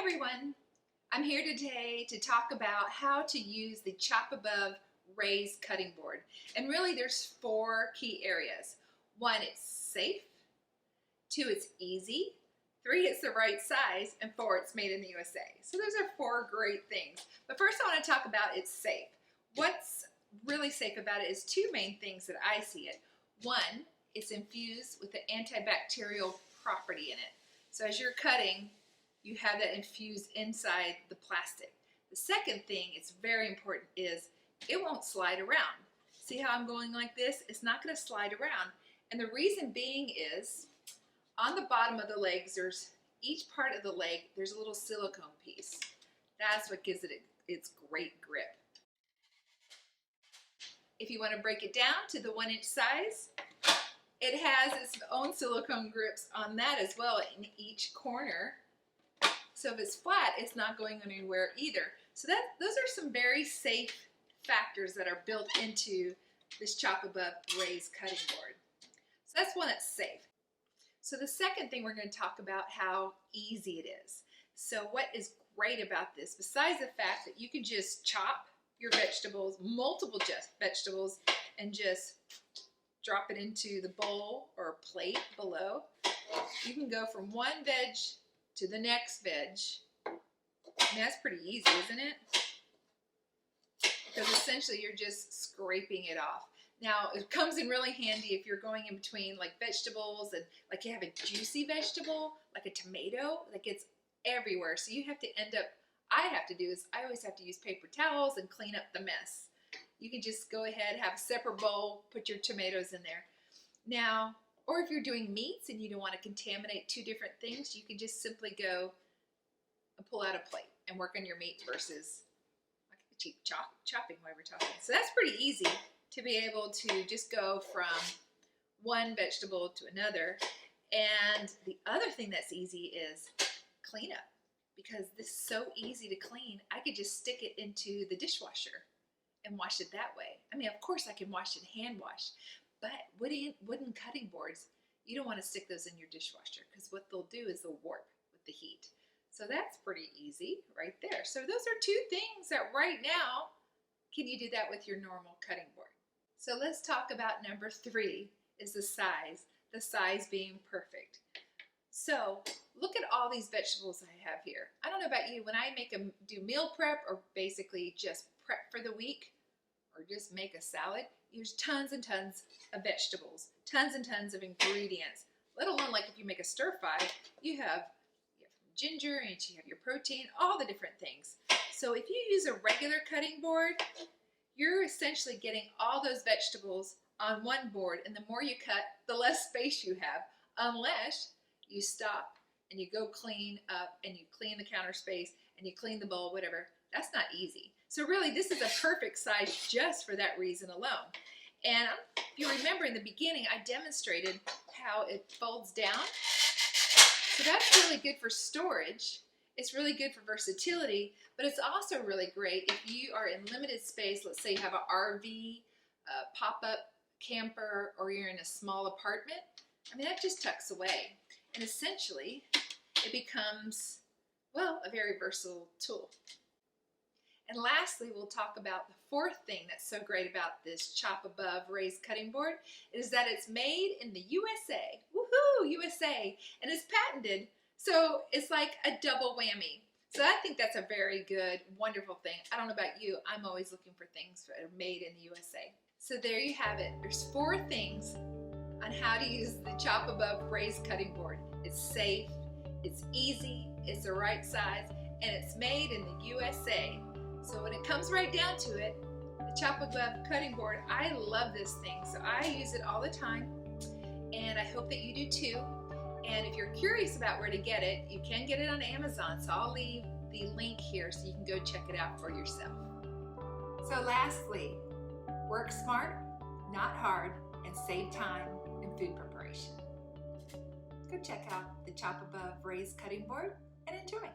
everyone, I'm here today to talk about how to use the Chop Above raised cutting board. And really there's 4 key areas. 1, it's safe. 2, it's easy. 3, it's the right size. And 4, it's made in the USA. So those are 4 great things. But first I want to talk about it's safe. What's really safe about it is 2 main things that I see it. 1, it's infused with the antibacterial property in it. So as you're cutting, you have that infused inside the plastic. The second thing, it's very important, is it won't slide around. See how I'm going like this? It's not going to slide around. And the reason being is, on the bottom of the legs, there's each part of the leg, there's a little silicone piece. That's what gives it its great grip. If you want to break it down to the 1-inch size, it has its own silicone grips on that as well in each corner. So if it's flat, it's not going anywhere either. So those are some very safe factors that are built into this Chop Above raised cutting board. So that's one that's safe. So the second thing, we're going to talk about how easy it is. So what is great about this, besides the fact that you can just chop your vegetables, multiple vegetables, and just drop it into the bowl or plate below. You can go from one veg to the next veg. And that's pretty easy, isn't it? Because essentially you're just scraping it off. Now it comes in really handy if you're going in between like vegetables, and like you have a juicy vegetable, like a tomato that gets everywhere. So you have to I always have to use paper towels and clean up the mess. You can just go ahead, have a separate bowl, put your tomatoes in there. Now, or if you're doing meats and you don't want to contaminate 2 different things, you can just simply go and pull out a plate and work on your meat versus like a cheap chopping while we're talking. So that's pretty easy to be able to just go from one vegetable to another. And the other thing that's easy is cleanup. Because this is so easy to clean, I could just stick it into the dishwasher and wash it that way. I mean, of course I can wash it hand wash, but wooden cutting boards, you don't want to stick those in your dishwasher because what they'll do is they'll warp with the heat. So that's pretty easy right there. So those are 2 things that right now, can you do that with your normal cutting board? So let's talk about number 3 is the size being perfect. So look at all these vegetables I have here. I don't know about you, when I do meal prep or basically just prep for the week or just make a salad, use tons and tons of vegetables, tons and tons of ingredients, let alone like if you make a stir fry, you have ginger and you have your protein, all the different things. So if you use a regular cutting board, you're essentially getting all those vegetables on one board, and the more you cut, the less space you have, unless you stop and you go clean up and you clean the counter space and you clean the bowl, whatever. That's not easy. So really this is a perfect size just for that reason alone. And if you remember in the beginning, I demonstrated how it folds down. So that's really good for storage. It's really good for versatility, but it's also really great if you are in limited space. Let's say you have an RV, a pop-up camper, or you're in a small apartment. I mean, that just tucks away. And essentially, it becomes, well, a very versatile tool. And lastly, we'll talk about the 4th thing that's so great about this Chop Above raised cutting board is that it's made in the USA. Woohoo, USA! And it's patented, so it's like a double whammy. So I think that's a very good, wonderful thing. I don't know about you, I'm always looking for things that are made in the USA. So there you have it. There's 4 things on how to use the Chop Above raised cutting board. It's safe, it's easy, it's the right size, and it's made in the USA. So when it comes right down to it, the Chop Above cutting board, I love this thing. So I use it all the time, and I hope that you do too. And if you're curious about where to get it, you can get it on Amazon. So I'll leave the link here so you can go check it out for yourself. So lastly, work smart, not hard, and save time in food preparation. Go check out the Chop Above raised cutting board and enjoy.